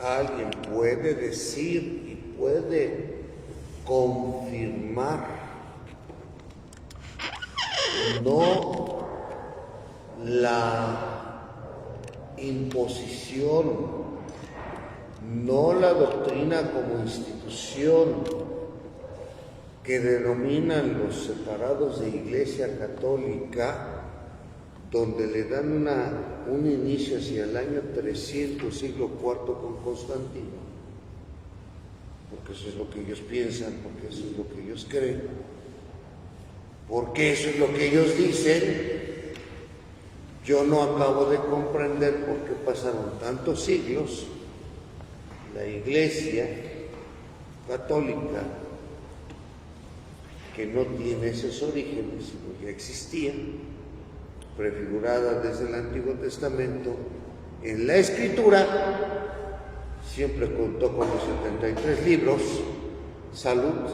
alguien puede decir y puede confirmar, no la imposición, no la doctrina como institución que denominan los separados de Iglesia Católica, donde le dan un inicio hacia el año 300, siglo IV con Constantino, porque eso es lo que ellos piensan, porque eso es lo que ellos creen, porque eso es lo que ellos dicen. Yo no acabo de comprender por qué pasaron tantos siglos la Iglesia Católica, que no tiene esos orígenes, sino ya existía, prefigurada desde el Antiguo Testamento, en la Escritura, siempre contó con los 73 libros, salud,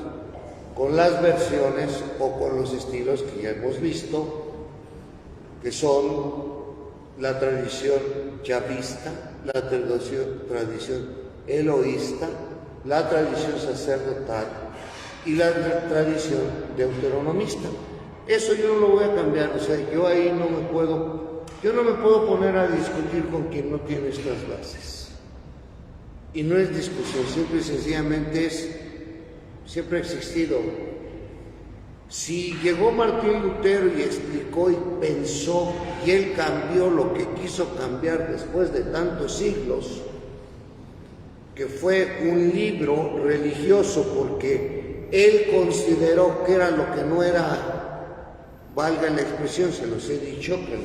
con las versiones o con los estilos que ya hemos visto, que son la tradición chavista, la tradición eloísta, la tradición sacerdotal y la tradición deuteronomista. Eso yo no lo voy a cambiar, o sea, yo ahí no me puedo poner a discutir con quien no tiene estas bases. Y no es discusión, simple y sencillamente siempre ha existido. Si llegó Martín Lutero y explicó y pensó y él cambió lo que quiso cambiar después de tantos siglos, que fue un libro religioso porque él consideró que era lo que no era, valga la expresión, se los he dicho, que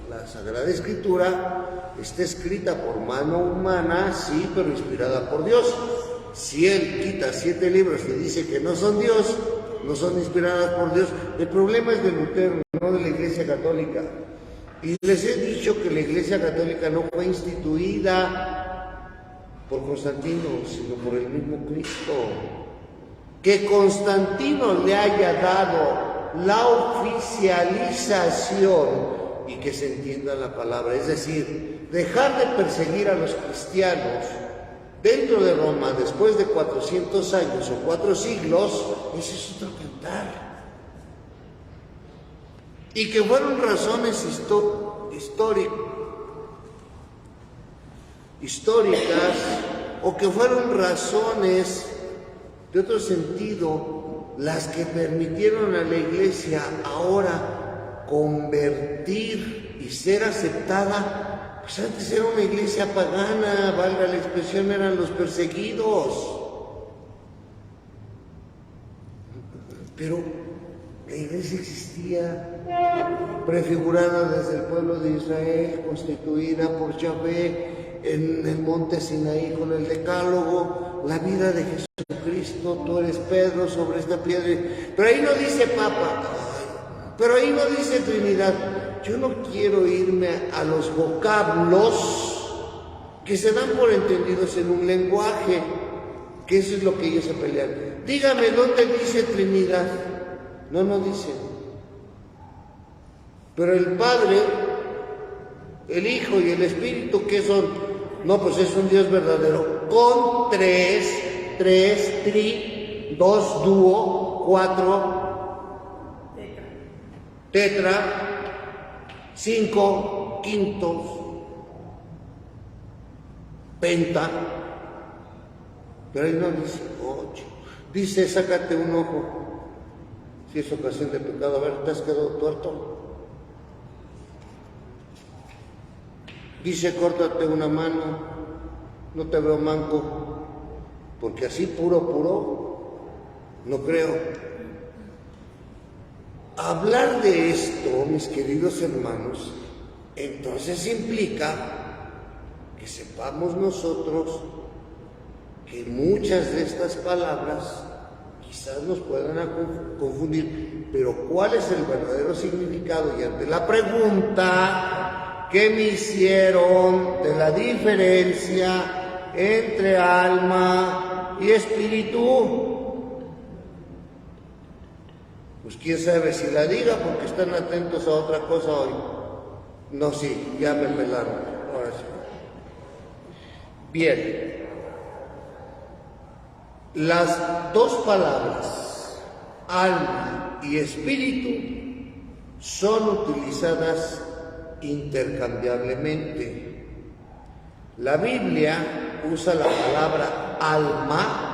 la Sagrada Escritura está escrita por mano humana, sí, pero inspirada por Dios. Si él quita 7 libros y dice que no son Dios, no son inspiradas por Dios, el problema es de Lutero, no de la Iglesia Católica. Y les he dicho que la Iglesia Católica no fue instituida por Constantino, sino por el mismo Cristo. Que Constantino le haya dado la oficialización, y que se entienda la palabra, es decir, dejar de perseguir a los cristianos dentro de Roma después de 400 años o 4 siglos, ese es otro cantar. Y que fueron razones históricas, o que fueron razones de otro sentido las que permitieron a la Iglesia ahora convertir y ser aceptada. Pues antes era una iglesia pagana, valga la expresión, eran los perseguidos. Pero la iglesia existía, prefigurada desde el pueblo de Israel, constituida por Yahvé en el monte Sinaí con el decálogo, la vida de Jesucristo, tú eres Pedro sobre esta piedra. Pero ahí no dice Papa, pero ahí no dice Trinidad. Yo no quiero irme a los vocablos que se dan por entendidos en un lenguaje, que eso es lo que ellos se pelean. Dígame, ¿dónde dice Trinidad? No dice. Pero el Padre, el Hijo y el Espíritu, ¿qué son? No, pues es un Dios verdadero, con tres, tri, 2, dúo, 4, tetra, 5 quintos, penta, pero ahí no dice 8. Dice, sácate un ojo, si es ocasión de pecado. A ver, ¿te has quedado tuerto? Dice, córtate una mano, no te veo manco, porque así puro, no creo. Hablar de esto, mis queridos hermanos, entonces implica que sepamos nosotros que muchas de estas palabras quizás nos puedan confundir, pero ¿cuál es el verdadero significado? Y ante la pregunta que me hicieron de la diferencia entre alma y espíritu, pues quién sabe si la diga, porque están atentos a otra cosa hoy. No, sí, ya me pelaron, ahora sí. Bien. Las dos palabras, alma y espíritu, son utilizadas intercambiablemente. La Biblia usa la palabra alma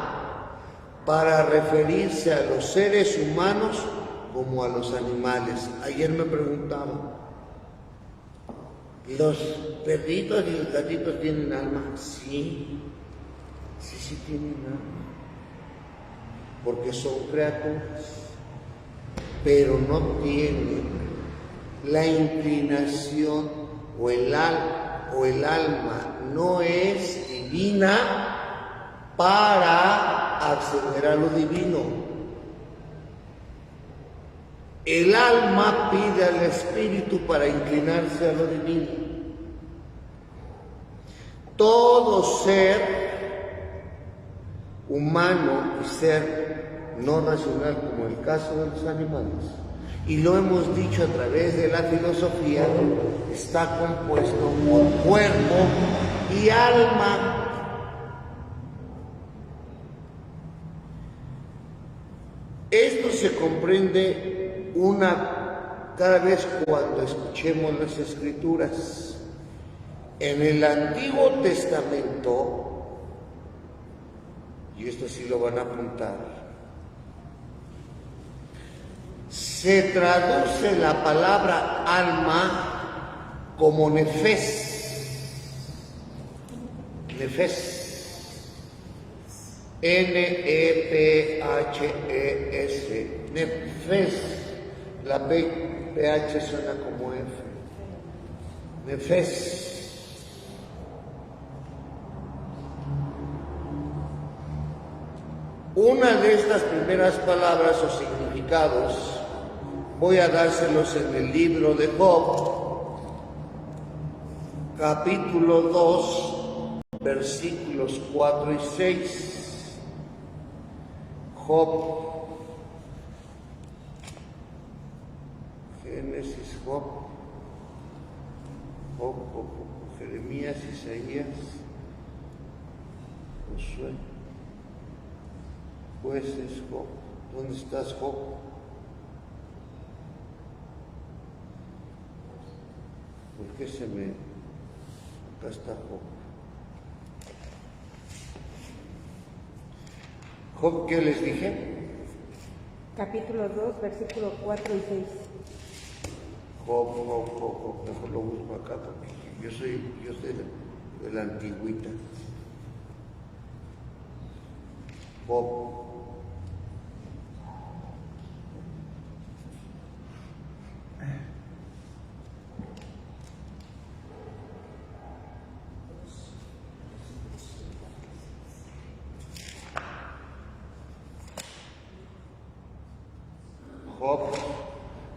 para referirse a los seres humanos como a los animales. Ayer me preguntaban, ¿los perritos y los gatitos tienen alma? Sí, sí tienen alma, porque son criaturas, pero no tienen la inclinación o el alma no es divina para acceder a lo divino. El alma pide al espíritu para inclinarse a lo divino. Todo ser humano y ser no racional, como el caso de los animales, y lo hemos dicho a través de la filosofía, está compuesto por cuerpo y alma. Esto se comprende cada vez cuando escuchemos las Escrituras. En el Antiguo Testamento, y esto sí lo van a apuntar, se traduce la palabra alma como nefes. Nefes. N-E-P-H-E-S. Nefes. La PH suena como F. Nefes. Una de estas primeras palabras o significados voy a dárselos en el libro de Job, capítulo 2, versículos 4 y 6. Job, Génesis, Job, Jeremías, Isaías, Josué, Jueces, Job. ¿Dónde estás, Job? ¿Por qué se me... Acá está Job. Job, ¿qué les dije? Capítulo 2, versículo 4 y 6. Job, mejor lo busco acá porque yo soy de la antigüita. Job. Job,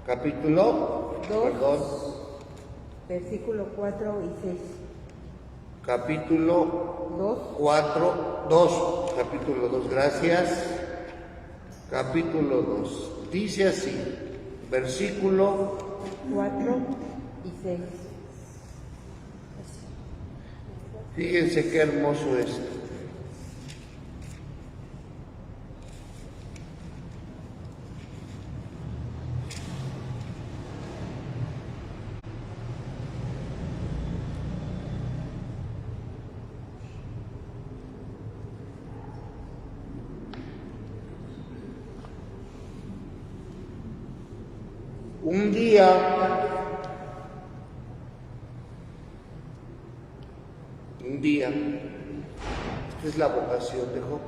capítulo 2, versículo 4 y 6. Capítulo 2, capítulo 2, gracias. Capítulo 2, dice así, versículo 4 y 6. Fíjense qué hermoso esto. Un día, esta es la vocación de Job.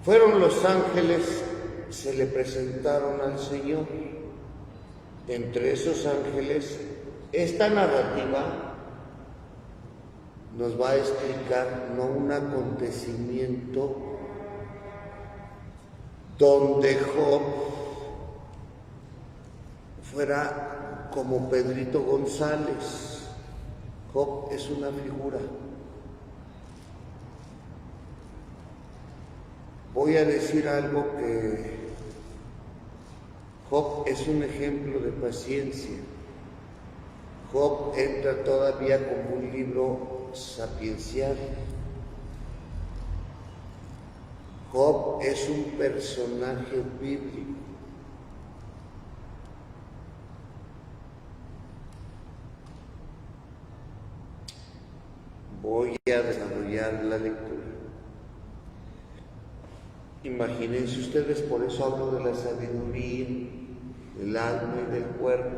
Fueron los ángeles, se le presentaron al Señor. Entre esos ángeles, esta narrativa nos va a explicar no un acontecimiento donde Job fuera como Pedrito González. Job es una figura. Voy a decir algo que Job es un ejemplo de paciencia. Job entra todavía como un libro sapiencial. Job es un personaje bíblico. Voy a desarrollar la lectura. Imagínense ustedes, por eso hablo de la sabiduría, del alma y del cuerpo.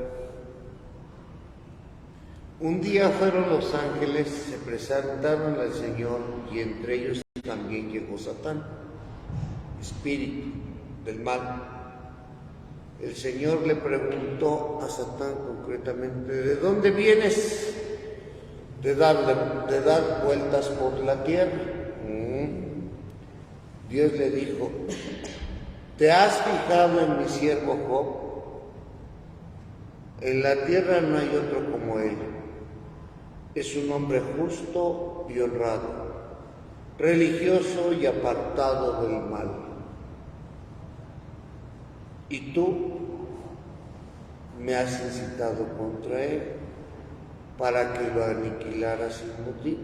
Un día fueron los ángeles, se presentaron al Señor y entre ellos también llegó Satán, espíritu del mal. El Señor le preguntó a Satán concretamente: ¿de dónde vienes? De dar vueltas por la tierra. Dios le dijo: ¿te has fijado en mi siervo Job? En la tierra no hay otro como él. Es un hombre justo y honrado, religioso y apartado del mal. Y tú me has incitado contra él para que lo aniquilara sin motivo,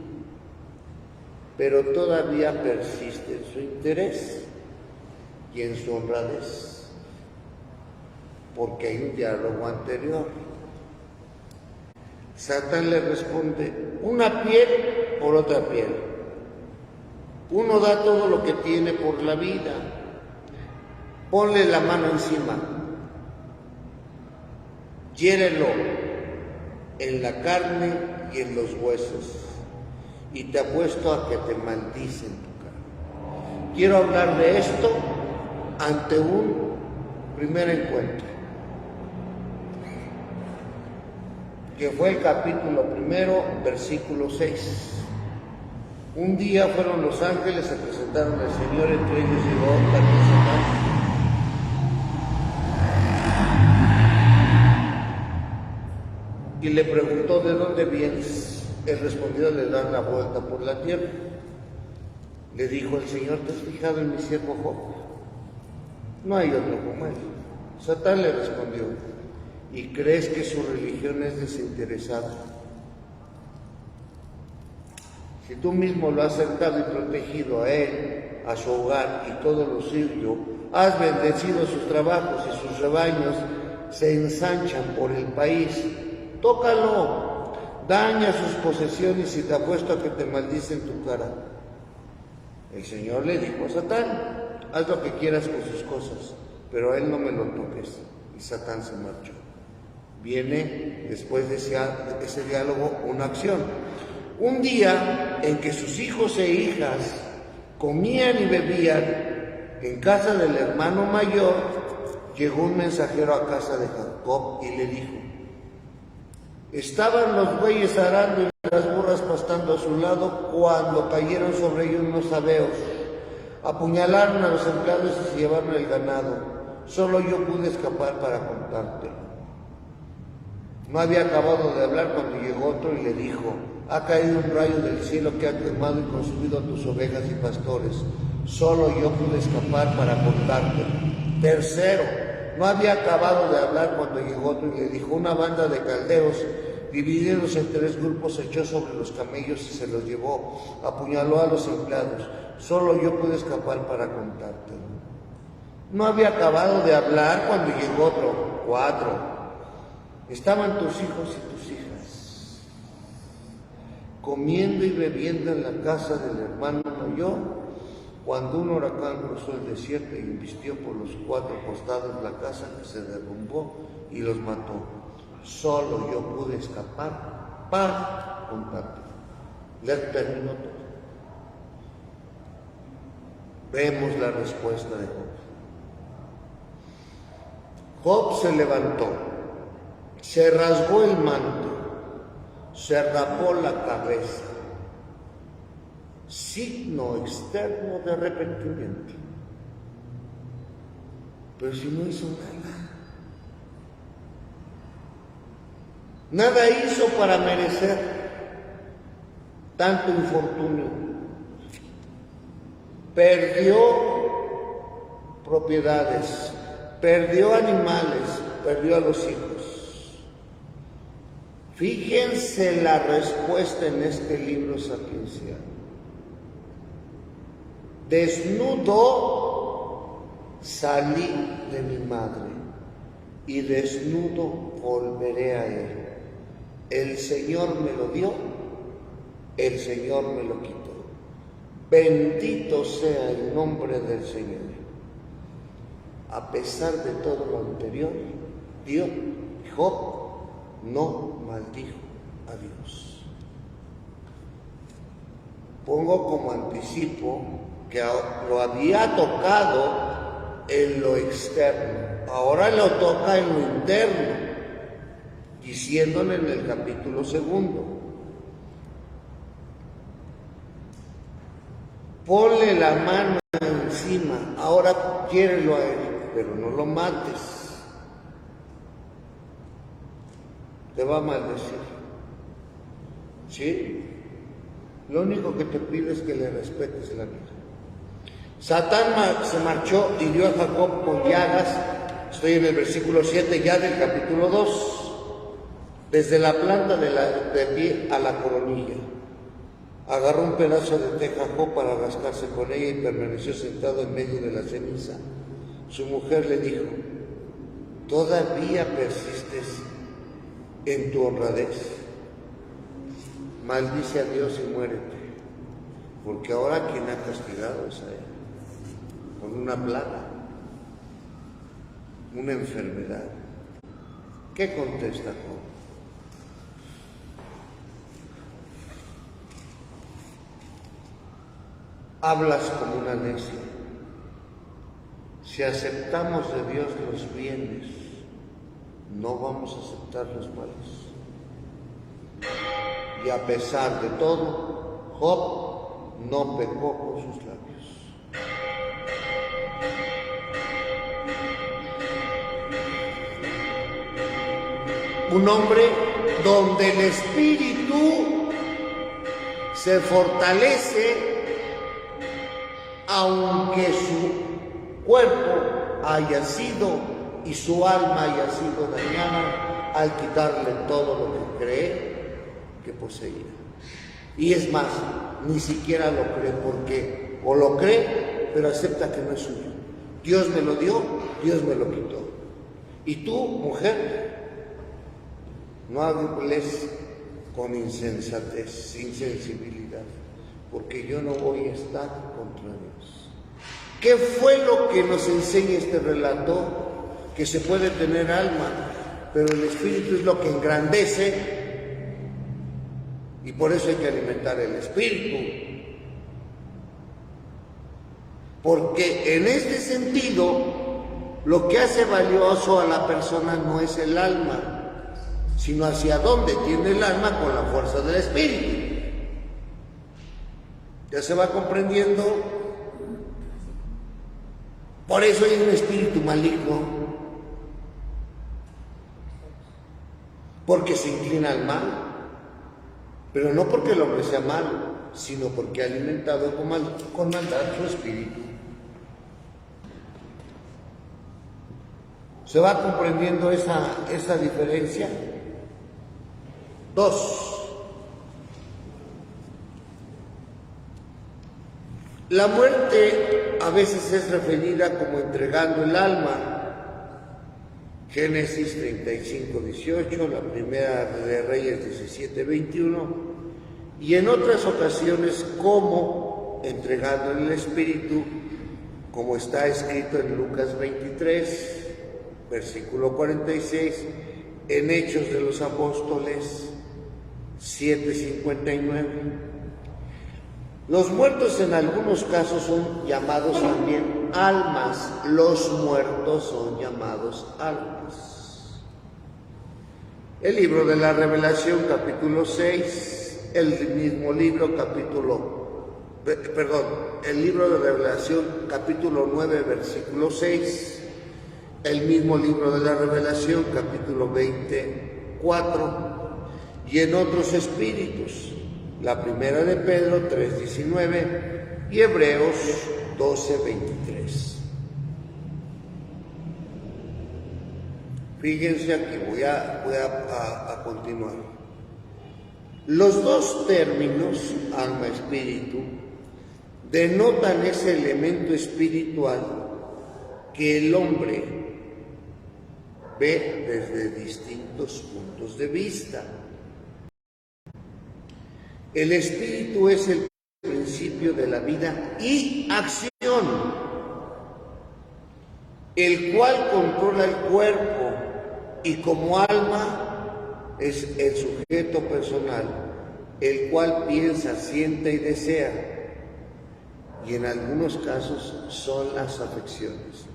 pero todavía persiste en su interés y en su honradez, porque hay un diálogo anterior. Satán le responde: una piel por otra piel. Uno da todo lo que tiene por la vida. Ponle la mano encima, hiérelo en la carne y en los huesos, y te apuesto a que te maldice en tu cara. Quiero hablar de esto ante un primer encuentro, que fue el capítulo 1, versículo 6. Un día fueron los ángeles, se presentaron al Señor, entre ellos llegó también Satán. Y le preguntó: ¿de dónde vienes? Él respondió: de dar la vuelta por la tierra. Le dijo el Señor: ¿te has fijado en mi siervo Job? No hay otro como él. Satán le respondió: ¿y crees que su religión es desinteresada? Si tú mismo lo has cercado y protegido a él, a su hogar y todo lo suyo, has bendecido sus trabajos y sus rebaños se ensanchan por el país. Tócalo, daña sus posesiones y te apuesto a que te maldice en tu cara. El Señor le dijo a Satán: haz lo que quieras con sus cosas, pero a él no me lo toques. Y Satán se marchó. Viene después de ese diálogo una acción. Un día en que sus hijos e hijas comían y bebían en casa del hermano mayor, llegó un mensajero a casa de Jacob y le dijo: estaban los bueyes arando y las burras pastando a su lado cuando cayeron sobre ellos unos sabeos. Apuñalaron a los empleados y se llevaron el ganado. Solo yo pude escapar para contártelo. No había acabado de hablar cuando llegó otro y le dijo: ha caído un rayo del cielo que ha quemado y consumido a tus ovejas y pastores. Solo yo pude escapar para contártelo. Tercero, no había acabado de hablar cuando llegó otro y le dijo: una banda de caldeos, divididos en 3 grupos, se echó sobre los camellos y se los llevó. Apuñaló a los empleados. Solo yo pude escapar para contártelo. No había acabado de hablar cuando llegó otro. 4. Estaban tus hijos y tus hijas comiendo y bebiendo en la casa del hermano mayor, cuando un huracán cruzó el desierto y embistió por los 4 costados la casa, que se derrumbó y los mató. Solo yo pude escapar para contarte. Le terminó todo. Vemos la respuesta de Job. Job se levantó, se rasgó el manto, se rapó la cabeza, signo externo de arrepentimiento. Pero si no hizo nada hizo para merecer tanto infortunio. Perdió propiedades, perdió animales, perdió a los hijos. Fíjense la respuesta en este libro sapiencial. desnudo salí de mi madre y desnudo volveré a él. El Señor me lo dio, el Señor me lo quitó. Bendito sea el nombre del Señor. A pesar de todo lo anterior, Job no maldijo a Dios. Pongo como anticipo que lo había tocado en lo externo, ahora lo toca en lo interno, diciéndole en el capítulo 2: ponle la mano encima, ahora quiérelo a él, pero no lo mates. Te va a maldecir. ¿Sí? Lo único que te pido es que le respetes la vida. Satán se marchó y dio a Jacob con llagas. Estoy en el versículo 7 ya del capítulo 2. Desde la planta de pie a la coronilla. Agarró un pedazo de té Jacob para rascarse con ella y permaneció sentado en medio de la ceniza. Su mujer le dijo: ¿todavía persistes en tu honradez? Maldice a Dios y muérete, porque ahora quien ha castigado es a él, con una plaga, una enfermedad. ¿Qué contesta Job? Hablas como una necia. Si aceptamos de Dios los bienes, no vamos a aceptar los males. Y a pesar de todo, Job no pecó con sus labios. Un hombre donde el espíritu se fortalece, aunque su cuerpo haya sido y su alma haya sido dañada al quitarle todo lo que cree que poseía. Y es más, ni siquiera lo cree, porque o lo cree, pero acepta que no es suyo. Dios me lo dio, Dios me lo quitó. Y tú, mujer, no hables con insensatez, sin sensibilidad, porque yo no voy a estar contra Dios. ¿Qué fue lo que nos enseña este relato? Que se puede tener alma, pero el espíritu es lo que engrandece, y por eso hay que alimentar el espíritu. Porque en este sentido, lo que hace valioso a la persona no es el alma, sino hacia dónde tiene el alma con la fuerza del espíritu. ¿Ya se va comprendiendo? Por eso hay un espíritu maligno, porque se inclina al mal, pero no porque el hombre sea malo, sino porque ha alimentado con maldad su espíritu. ¿Se va comprendiendo esa diferencia? 2. La muerte a veces es referida como entregando el alma. Génesis 35:18, la primera de Reyes 17:21, y en otras ocasiones como entregando el espíritu, como está escrito en Lucas 23, versículo 46, en Hechos de los Apóstoles 7:59. Los muertos en algunos casos son llamados también almas. Los muertos son llamados almas. El libro de la Revelación, capítulo 6, el libro de Revelación, capítulo 9, versículo 6, el mismo libro de la Revelación, capítulo 24, y en otros espíritus. La primera de Pedro 3:19 y Hebreos 12:23. Fíjense aquí, voy a continuar. Los dos términos, alma-espíritu, denotan ese elemento espiritual que el hombre ve desde distintos puntos de vista. El espíritu es el principio de la vida y acción, el cual controla el cuerpo, y como alma es el sujeto personal, el cual piensa, siente y desea, y en algunos casos son las afecciones.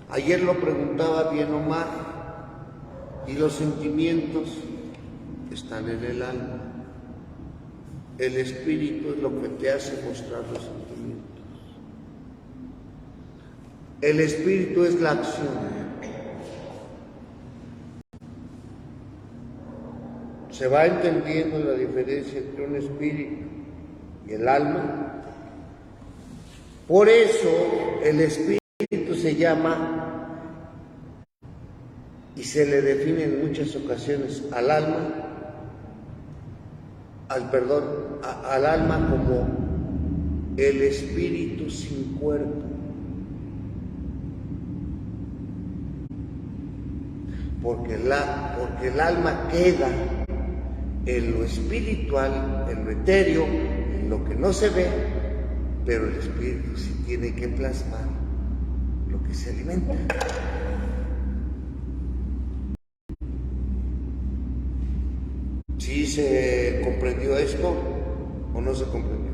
Ayer lo preguntaba bien Omar, y los sentimientos están en el alma. El espíritu es lo que te hace mostrar los sentimientos. El espíritu es la acción. Se va entendiendo la diferencia entre un espíritu y el alma. Por eso el espíritu se llama y se le define en muchas ocasiones al alma, al alma como el espíritu sin cuerpo. Porque el alma queda en lo espiritual, en lo etéreo, en lo que no se ve, pero el espíritu sí tiene que plasmar lo que se alimenta. ¿Sí se comprendió esto o no se comprendió?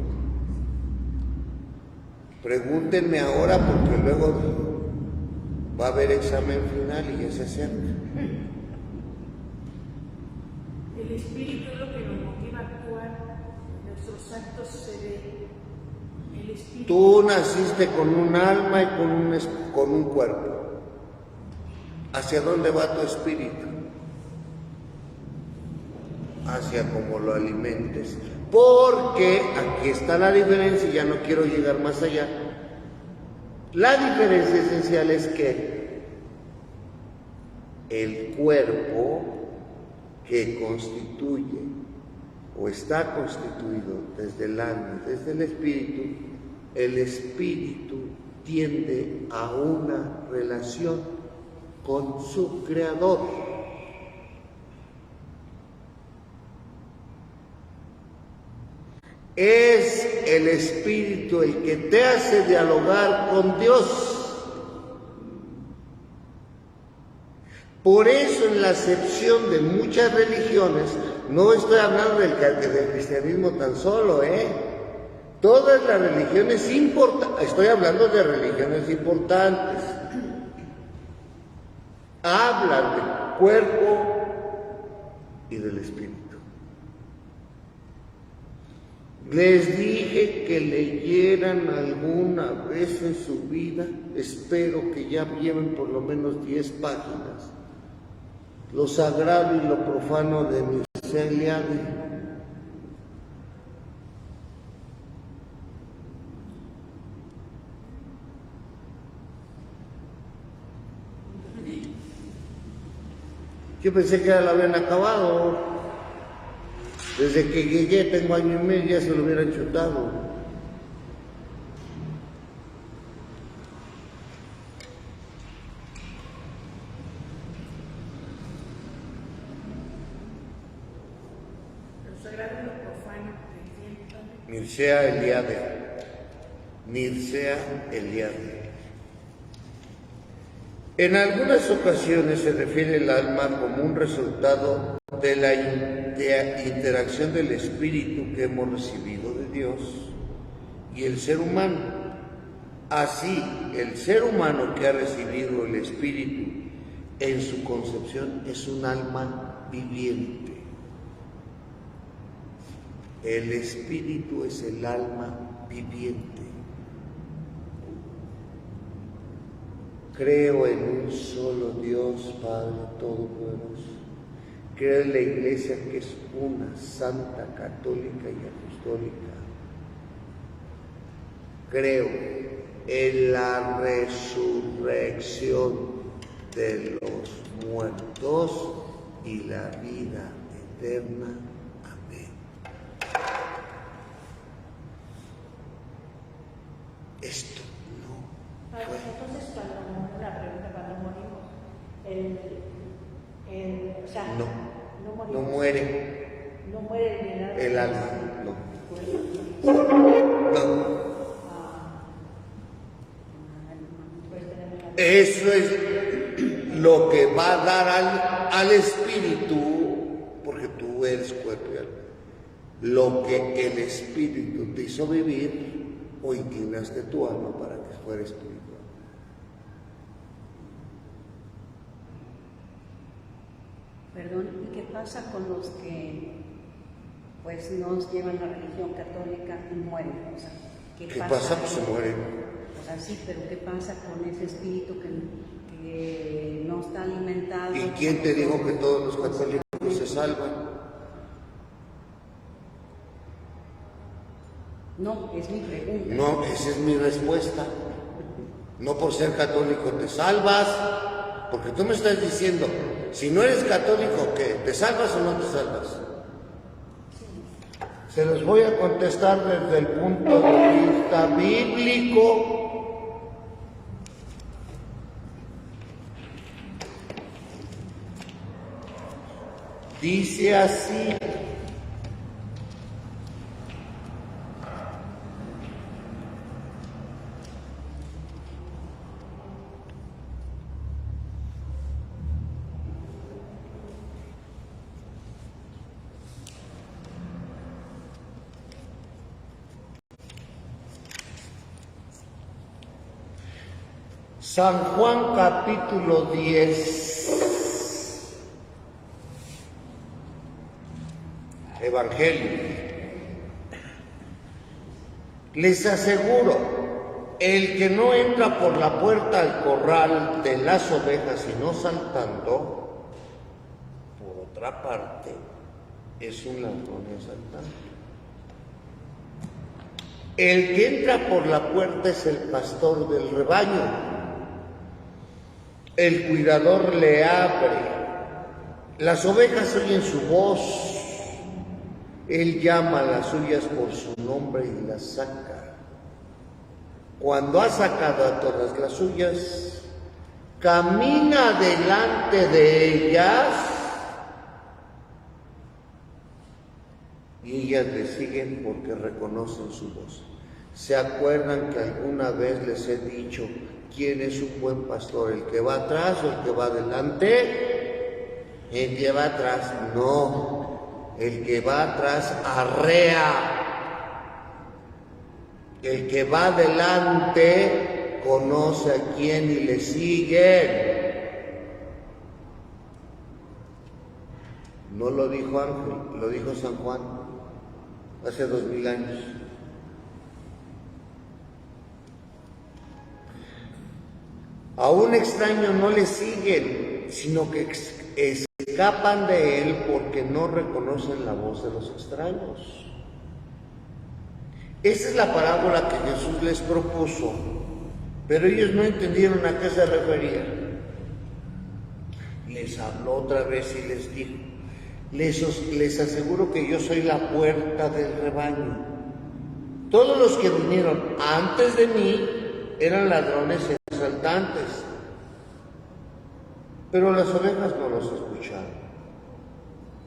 Pregúntenme ahora porque luego va a haber examen final y ya se acerca. El espíritu es lo que nos motiva a actuar, nuestros actos se ven. El espíritu. Tú naciste con un alma y con un cuerpo. ¿Hacia dónde va tu espíritu? Hacia cómo lo alimentes. Porque aquí está la diferencia, y ya no quiero llegar más allá. La diferencia esencial es que el cuerpo que constituye o está constituido desde el alma y desde el espíritu tiende a una relación con su creador. Es el espíritu el que te hace dialogar con Dios. Por eso en la acepción de muchas religiones, no estoy hablando del cristianismo tan solo, todas las religiones importantes, estoy hablando de religiones importantes, hablan del cuerpo y del espíritu. Les dije que leyeran alguna vez en su vida, espero que ya lleven por lo menos 10 páginas, lo sagrado y lo profano de Mircea Eliade. Yo pensé que ya lo habían acabado. Desde que llegué, tengo año y medio, ya se lo hubieran chutado. Lo sagrado y lo profano, Mircea Eliade. Mircea Eliade. En algunas ocasiones se refiere el alma como un resultado de la interacción del espíritu que hemos recibido de Dios y el ser humano. Así, el ser humano que ha recibido el espíritu en su concepción es un alma viviente. El espíritu es el alma viviente. Creo en un solo Dios, Padre Todopoderoso. Creo en la Iglesia que es una, santa, católica y apostólica. Creo en la resurrección de los muertos y la vida eterna. Amén. Esto no Padre, fue. entonces una pregunta, cuando morimos, o sea, No, no no morimos, muere no muere el alma, no. Pues tenemos una... Eso es lo que va a dar al espíritu, porque tú eres cuerpo y alma. Lo que el espíritu te hizo vivir o inclinaste tu alma para que fuera espiritual. Perdón, ¿y qué pasa con los que pues nos llevan la religión católica y mueren? O sea, ¿Qué pasa? Pues se mueren. O sea, sí, pero ¿qué pasa con ese espíritu que no está alimentado? ¿Y quién te dijo que todos los católicos se salvan? No, es mi pregunta. No, esa es mi respuesta. No por ser católico te salvas, porque tú me estás diciendo, si no eres católico, ¿qué? ¿Te salvas o no te salvas? Se los voy a contestar desde el punto de vista bíblico. Dice así. San Juan capítulo 10, Evangelio. Les aseguro, el que no entra por la puerta al corral de las ovejas sino saltando, por otra parte, es un ladrón y asaltante. El que entra por la puerta es el pastor del rebaño. El cuidador le abre. Las ovejas oyen su voz. Él llama a las suyas por su nombre y las saca. Cuando ha sacado a todas las suyas, camina delante de ellas y ellas le siguen porque reconocen su voz. ¿Se acuerdan que alguna vez les he dicho quién es un buen pastor? ¿El que va atrás o el que va adelante? El que va atrás, no. El que va atrás arrea. El que va adelante conoce a quién y le sigue. No lo dijo Ángel, lo dijo San Juan hace 2000 años. A un extraño no le siguen, sino que escapan de él porque no reconocen la voz de los extraños. Esa es la parábola que Jesús les propuso, pero ellos no entendieron a qué se refería. Les habló otra vez y les dijo, les aseguro que yo soy la puerta del rebaño. Todos los que vinieron antes de mí eran ladrones y asaltantes, pero las ovejas no los escucharon.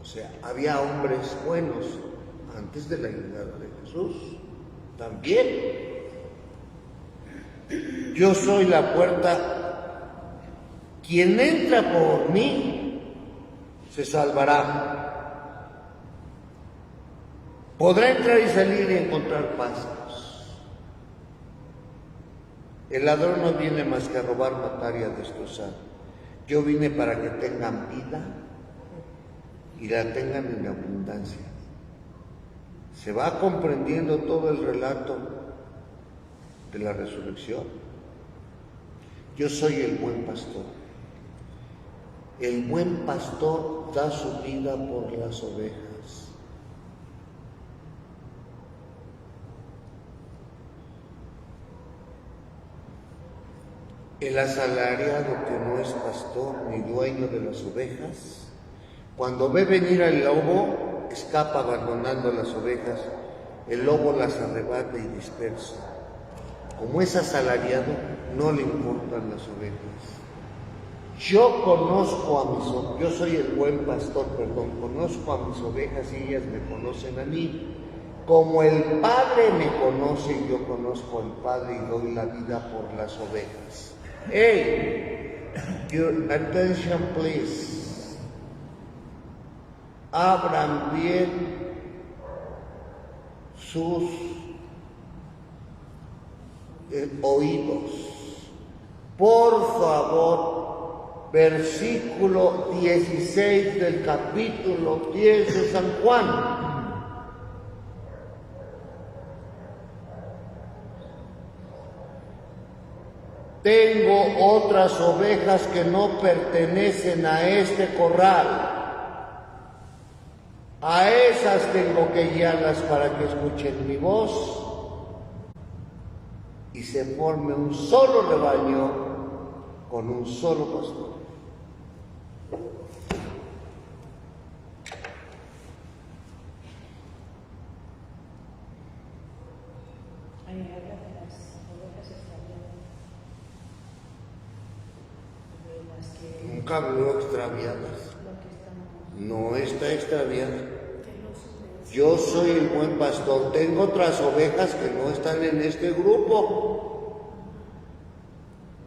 O sea, había hombres buenos antes de la llegada de Jesús también. Yo soy la puerta. Quien entra por mí se salvará. Podrá entrar y salir y encontrar pastos. El ladrón no viene más que a robar, matar y a destrozar. Yo vine para que tengan vida y la tengan en abundancia. Se va comprendiendo todo el relato de la resurrección. Yo soy el buen pastor. El buen pastor da su vida por las ovejas. El asalariado que no es pastor ni dueño de las ovejas, cuando ve venir al lobo, escapa abandonando las ovejas. El lobo las arrebata y dispersa. como es asalariado, no le importan las ovejas. Yo conozco a mis ovejas, yo soy el buen pastor, conozco a mis ovejas y ellas me conocen a mí. Como el Padre me conoce, yo conozco al Padre y doy la vida por las ovejas. Hey, your attention please. Abran bien sus oídos. Por favor, versículo 16 del capítulo 10 de San Juan. Tengo otras ovejas que no pertenecen a este corral. A esas tengo que guiarlas para que escuchen mi voz y se forme un solo rebaño con un solo pastor. Nunca habló extraviadas. No está extraviada. Yo soy el buen pastor. Tengo otras ovejas que no están en este grupo.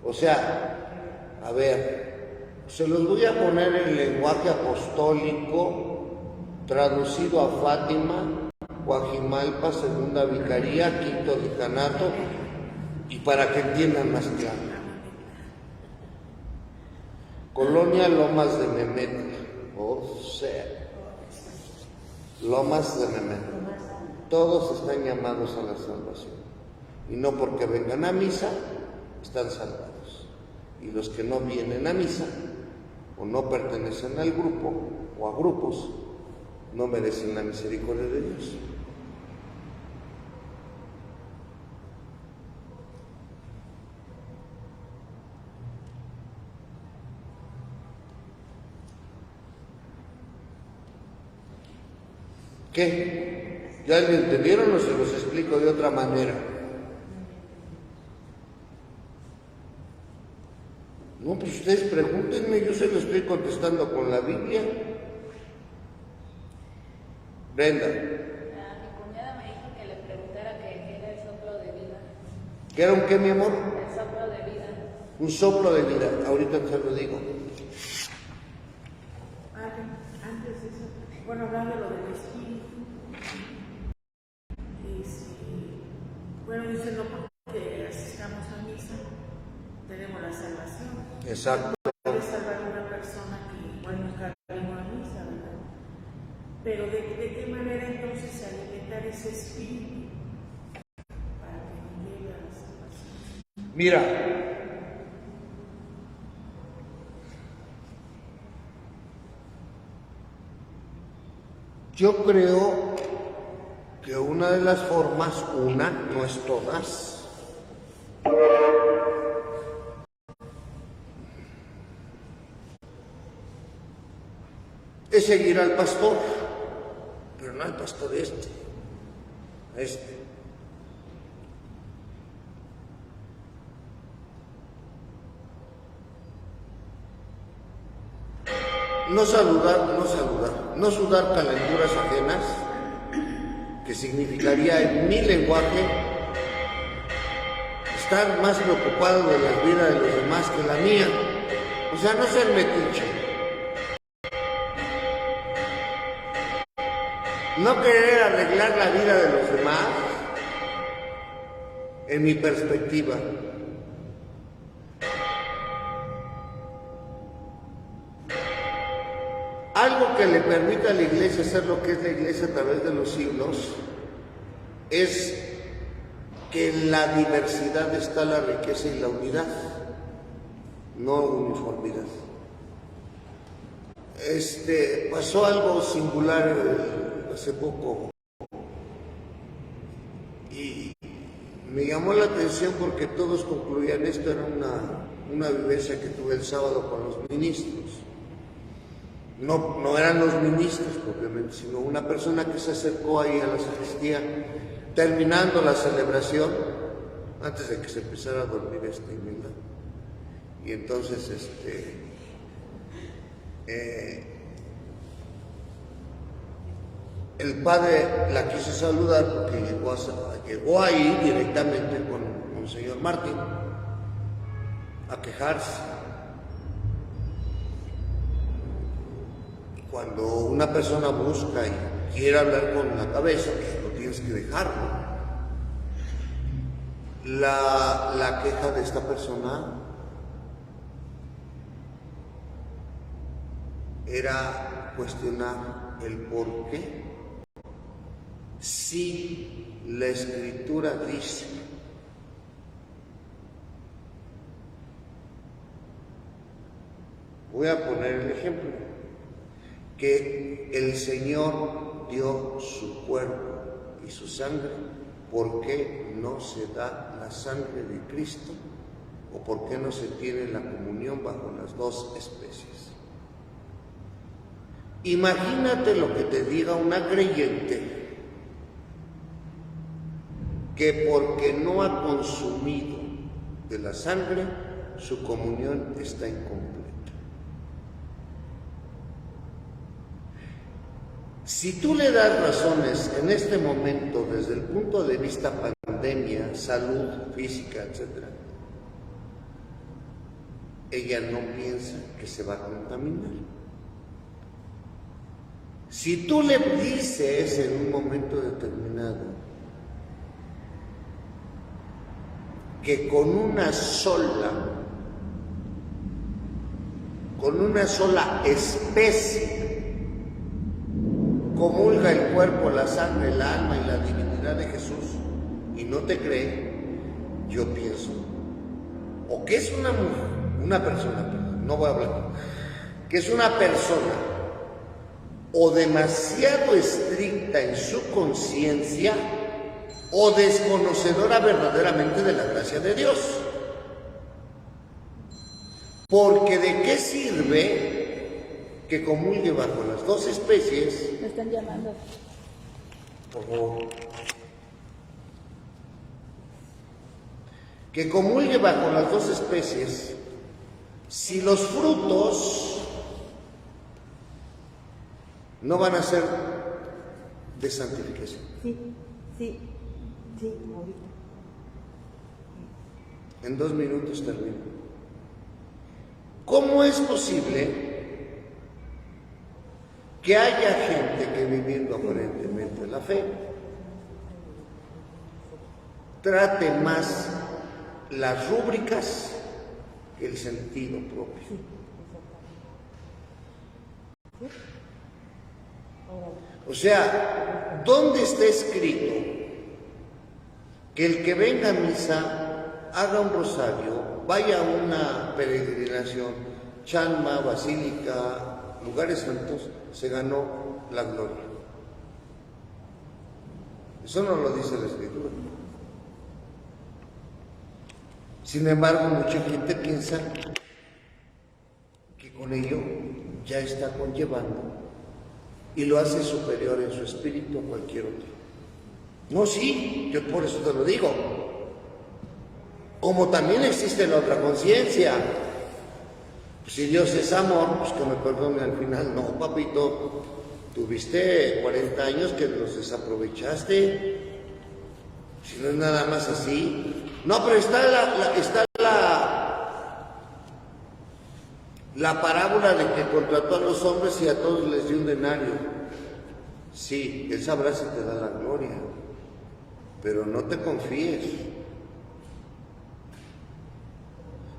O sea, a ver, se los voy a poner en lenguaje apostólico, traducido a Fátima, Guajimalpa, Segunda Vicaría, Quinto Decanato, y para que entiendan más claro. Colonia Lomas de Memetla, o sea, Lomas de Memetla. Todos están llamados a la salvación. Y no porque vengan a misa, están salvados. Y los que no vienen a misa, o no pertenecen al grupo, o a grupos, no merecen la misericordia de Dios. ¿Qué? ¿Ya lo entendieron o se los explico de otra manera? No, pues ustedes pregúntenme, yo se lo estoy contestando con la Biblia. Brenda. Mi cuñada me dijo que le preguntara qué era el soplo de vida. ¿Qué era un qué, mi amor? El soplo de vida. Un soplo de vida. Ahorita se lo digo. Antes de eso, bueno, hablando de lo del espíritu, bueno, dice no porque asistamos a misa, tenemos la salvación. Exacto. Puede salvar a una persona que igual nunca vino a misa, ¿verdad? Pero ¿de qué manera entonces alimentar ese espíritu para que nos lleve a la salvación? Mira, yo creo que una de las formas, no es todas, es seguir al pastor, pero no al pastor este. No sudar calenturas ajenas, que significaría en mi lenguaje estar más preocupado de la vida de los demás que la mía. O sea, no ser metiche. No querer arreglar la vida de los demás, en mi perspectiva. Algo que le permita a la iglesia ser lo que es la iglesia a través de los siglos es que en la diversidad está la riqueza y la unidad, no uniformidad. Pasó algo singular hace poco y me llamó la atención porque todos concluían, esto era una vivencia que tuve el sábado con los ministros. No eran los ministros propiamente, sino una persona que se acercó ahí a la sacristía terminando la celebración antes de que se empezara a dormir Imelda. Y entonces el padre la quiso saludar porque llegó ahí directamente con Monseñor Martín a quejarse. Cuando una persona busca y quiere hablar con la cabeza, pues lo tienes que dejarlo. La queja de esta persona era cuestionar el por qué. Si la Escritura dice voy a poner el ejemplo, que el Señor dio su cuerpo y su sangre, ¿por qué no se da la sangre de Cristo? ¿O por qué no se tiene la comunión bajo las dos especies? Imagínate lo que te diga una creyente que porque no ha consumido de la sangre, su comunión está incompleta. Si tú le das razones en este momento desde el punto de vista pandemia, salud física, etc., ella no piensa que se va a contaminar. Si tú le dices en un momento determinado que con una sola especie comulga el cuerpo, la sangre, el alma y la divinidad de Jesús, y no te cree, yo pienso, o que es una mujer, una persona, perdón, no voy a hablar, que es una persona o demasiado estricta en su conciencia o desconocedora verdaderamente de la gracia de Dios. Porque ¿de qué sirve que comulgue bajo las dos especies? Me están llamando. Por favor. Que comulgue bajo las dos especies si los frutos no van a ser de santificación. Sí, ahorita. En 2 minutos termino. ¿Cómo es posible que haya gente que viviendo aparentemente la fe trate más las rúbricas que el sentido propio? O sea, ¿dónde está escrito que el que venga a misa, haga un rosario, vaya a una peregrinación, Chalma, Basílica, lugares santos, se ganó la gloria? Eso no lo dice la Escritura. Sin embargo, mucha gente piensa que con ello ya está conllevando y lo hace superior en su espíritu a cualquier otro. No, sí, yo por eso te lo digo. Como también existe la otra conciencia. Si Dios es amor, pues que me perdone al final. No, papito, tuviste 40 años que los desaprovechaste. Si no es nada más así. No, pero está la parábola de que contrató a los hombres y a todos les dio un denario. Sí, Él sabrá si te da la gloria, pero no te confíes.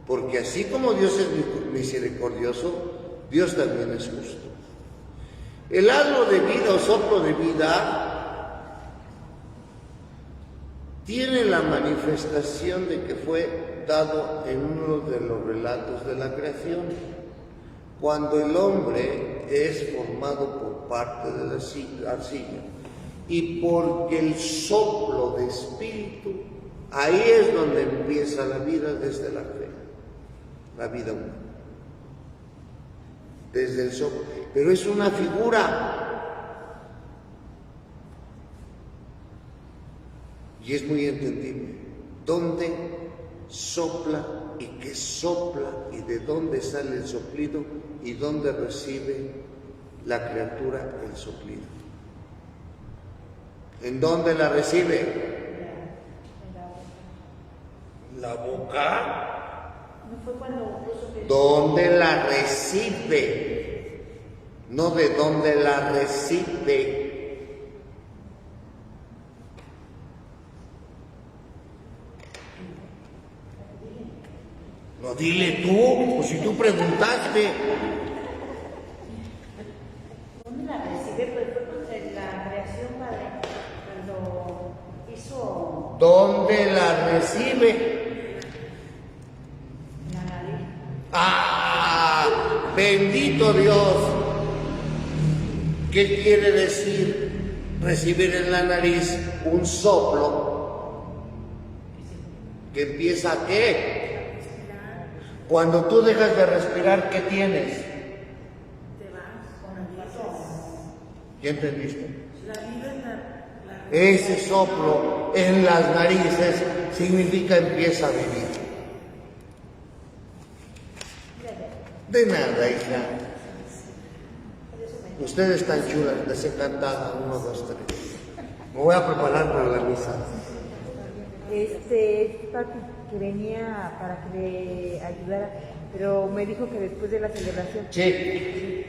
Porque así como Dios es misericordioso, Dios también es justo. El halo de vida o soplo de vida tiene la manifestación de que fue dado en uno de los relatos de la creación, cuando el hombre es formado por parte de la arcilla, y porque el soplo de espíritu, ahí es donde empieza la vida desde la fe, la vida humana, desde el soplo, pero es una figura y es muy entendible. dónde sopla y qué sopla y de dónde sale el soplido y dónde recibe la criatura el soplido. ¿En dónde la recibe? ¿La boca? ¿No fue cuando puso que... ¿Dónde la recibe? No de dónde la recibe. No, dile tú, pues si tú preguntaste. ¿Dónde la recibe? Pues fue en la creación, padre, cuando hizo ¿Dónde la recibe? la nariz. ¡Ah! ¡Bendito Dios! ¿Qué quiere decir recibir en la nariz un soplo que empieza a qué? Cuando tú dejas de respirar, ¿qué tienes? Te vas con la vida. ¿Ya entendiste? La vida es la Ese soplo en las narices significa empieza a vivir. De nada, hija. Ustedes están chulas, les encantada. 1, 2, 3. Me voy a preparar para la misa. Papi, que venía para que le ayudara, pero me dijo que después de la celebración. Sí.